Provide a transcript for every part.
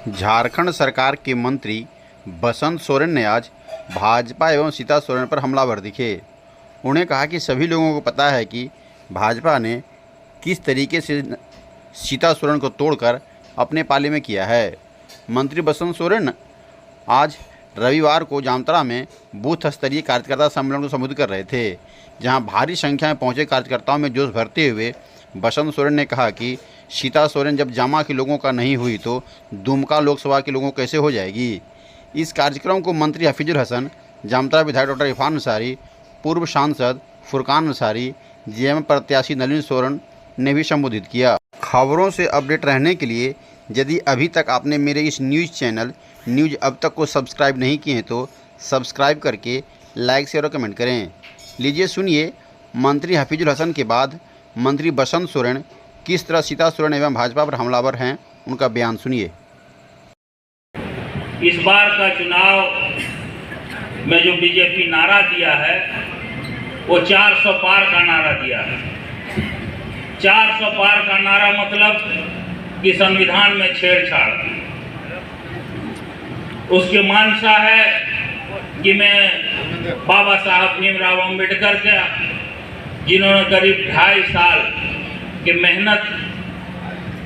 झारखंड सरकार के मंत्री बसंत सोरेन ने आज भाजपा एवं सीता सोरेन पर हमलावर दिखे। उन्हें कहा कि सभी लोगों को पता है कि भाजपा ने किस तरीके से सीता सोरेन को तोड़कर अपने पाले में किया है। मंत्री बसंत सोरेन आज रविवार को जामताड़ा में बूथ स्तरीय कार्यकर्ता सम्मेलन को संबोधित कर रहे थे, जहां भारी संख्या में पहुंचे कार्यकर्ताओं में जोश भरते हुए बसंत सोरेन ने कहा कि सीता सोरेन जब जामा के लोगों का नहीं हुई तो दुमका लोकसभा के लोगों कैसे हो जाएगी। इस कार्यक्रम को मंत्री हफीजुल हसन, जामताड़ा विधायक डॉक्टर इरफान अंसारी, पूर्व सांसद फुरकान अंसारी, जेएमएम प्रत्याशी नलिन सोरेन ने भी संबोधित किया। खबरों से अपडेट रहने के लिए यदि अभी तक आपने मेरे इस न्यूज़ चैनल न्यूज़ अब तक को सब्सक्राइब नहीं किए हैं तो सब्सक्राइब करके लाइक शेयर और कमेंट करें। लीजिए सुनिए मंत्री हफीजुल हसन के बाद मंत्री बसंत सोरेन किस तरह सीता सोरेन एवं भाजपा पर हमलावर हैं, उनका बयान सुनिए। इस बार का चुनाव में जो बीजेपी नारा दिया है वो 400 पार का नारा दिया है। 400 पार का नारा मतलब कि संविधान में छेड़छाड़। उसकी मानसा है कि मैं बाबा साहब भीमराव अम्बेडकर का, जिन्होंने करीब 2.5 साल की मेहनत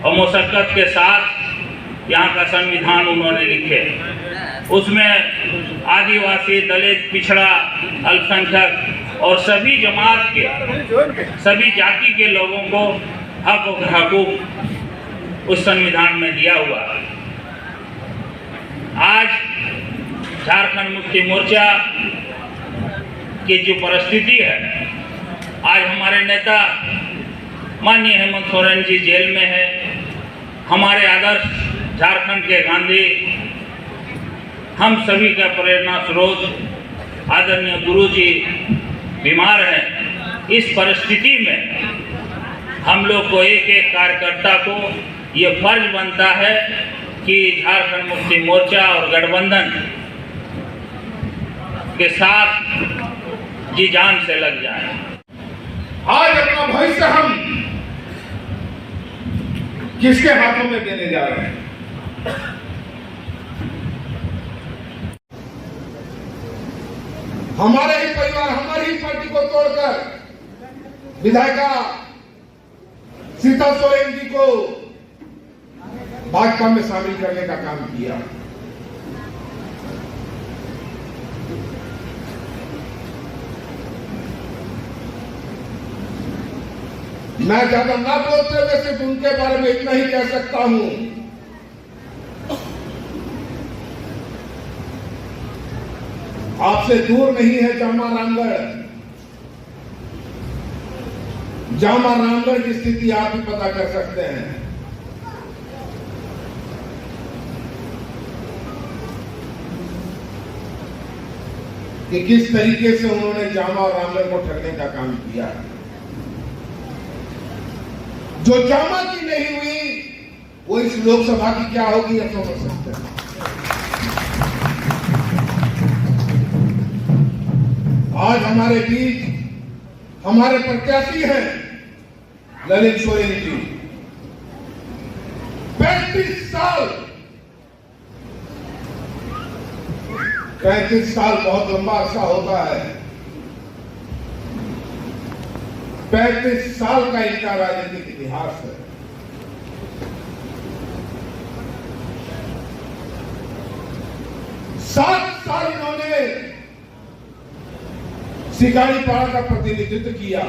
और मुशक्कत के साथ यहाँ का संविधान उन्होंने लिखे, उसमें आदिवासी, दलित, पिछड़ा, अल्पसंख्यक और सभी जमात के, सभी जाति के लोगों को हक और हकूक उस संविधान में दिया हुआ। आज झारखंड मुक्ति मोर्चा की जो परिस्थिति है, आज हमारे नेता माननीय हेमंत सोरेन जी जेल में है। हमारे आदर्श झारखंड के गांधी, हम सभी का प्रेरणा स्रोत आदरणीय गुरु जी बीमार हैं। इस परिस्थिति में हम लोग को एक एक कार्यकर्ता को ये फर्ज बनता है कि झारखंड मुक्ति मोर्चा और गठबंधन के साथ जी जान से लग जाए। आज अपना भविष्य हम किसके हाथों में देने जा रहे हैं? हमारे ही परिवार, हमारी ही पार्टी को तोड़कर विधायिका सीता सोरेन जी को भाजपा में शामिल करने का काम किया। मैं ज्यादा ना बोलते हुए सिर्फ उनके बारे में इतना ही कह सकता हूं, आपसे दूर नहीं है जामा रामगढ़। जामा रामगढ़ की स्थिति आप ही पता कर सकते हैं। कि किस तरीके से उन्होंने जामा और रामगढ़ को ठगने का काम किया। जो जामा की नहीं हुई वो इस लोकसभा की क्या होगी, यह समझ सकते हैं। आज हमारे बीच हमारे प्रत्याशी हैं नलिन सोरेन जी। 35 साल 35 साल बहुत लंबा अरसा होता है। 35 साल का इनका राजनीतिक इतिहास है। सात साल इन्होंने शिकारीपाड़ा का प्रतिनिधित्व किया।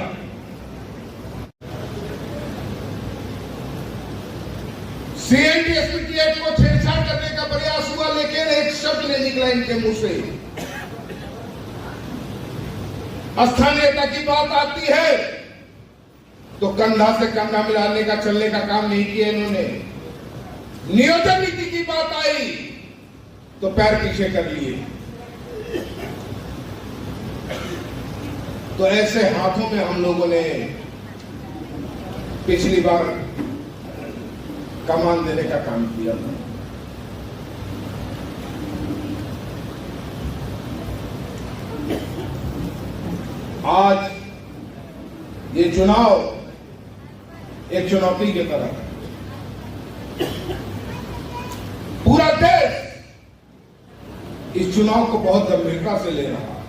सीएनटी एक्ट को छेड़छाड़ करने का प्रयास हुआ, लेकिन एक शब्द नहीं निकला इनके मुंह से। स्थानीयता की बात आती है तो कंधा से कंधा मिलाने का, चलने का काम नहीं किया इन्होंने। नियोजन नीति की बात आई तो पैर पीछे कर लिए। तो ऐसे हाथों में हम लोगों ने पिछली बार कमान देने का काम किया था। आज ये चुनाव एक चुनौती की तरह पूरा इस चुनाव को बहुत गंभीरता से ले रहा है।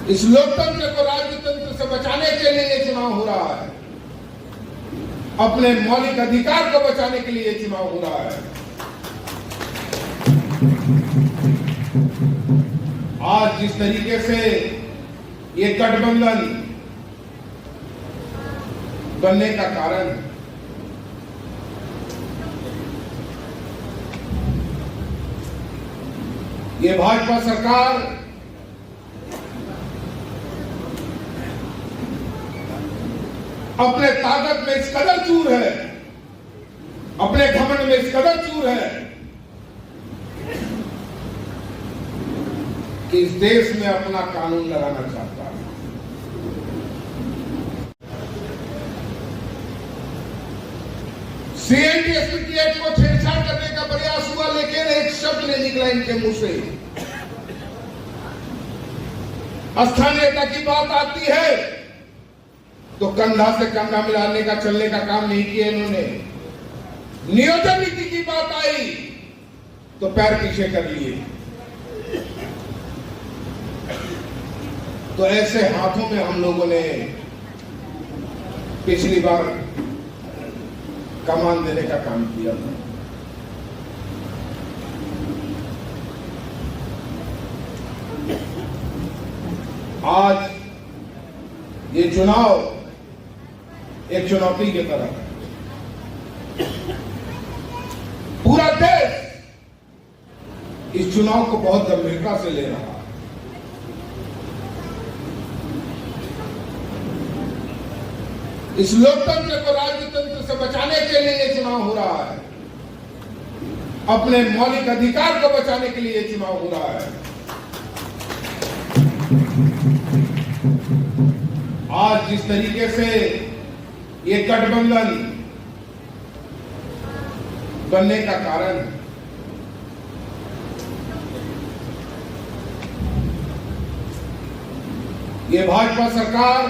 इस लोकतंत्र को राजतंत्र से बचाने के लिए ये चुनाव हो रहा है। अपने मौलिक अधिकार को बचाने के लिए ये चुनाव हो रहा है। आज जिस तरीके से ये गठबंधन बनने का कारण है, ये भाजपा सरकार अपने ताकत में इस कदर चूर है, अपने घमंड में इस कदर चूर है कि इस देश में अपना कानून लगाना चाहता है। सीएनटी एक्ट को छेड़छाड़ करने का प्रयास हुआ, लेकिन एक शब्द नहीं निकला इनके मुंह से। स्थानीयता की बात आती है तो कंधा से कंधा मिलाने का, चलने का काम नहीं किया इन्होंने। नियोजन नीति की बात आई तो पैर पीछे कर लिए। तो ऐसे हाथों में हम लोगों ने पिछली बार कमान देने का काम किया था। आज ये चुनाव एक चुनौती की तरह है। पूरा देश इस चुनाव को बहुत गंभीरता से ले रहा है। इस लोकतंत्र को राजतंत्र से बचाने के लिए ये चुनाव हो रहा है। अपने मौलिक अधिकार को बचाने के लिए ये चुनाव हो रहा है। आज जिस तरीके से ये गठबंधन बनने का कारण है, ये भाजपा सरकार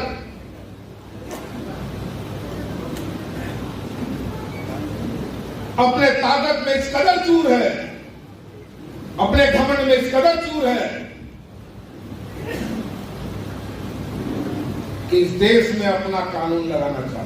अपने ताकत में इस कदर चूर है, अपने घमंड में इस कदर चूर है कि इस देश में अपना कानून लगाना चाहता है।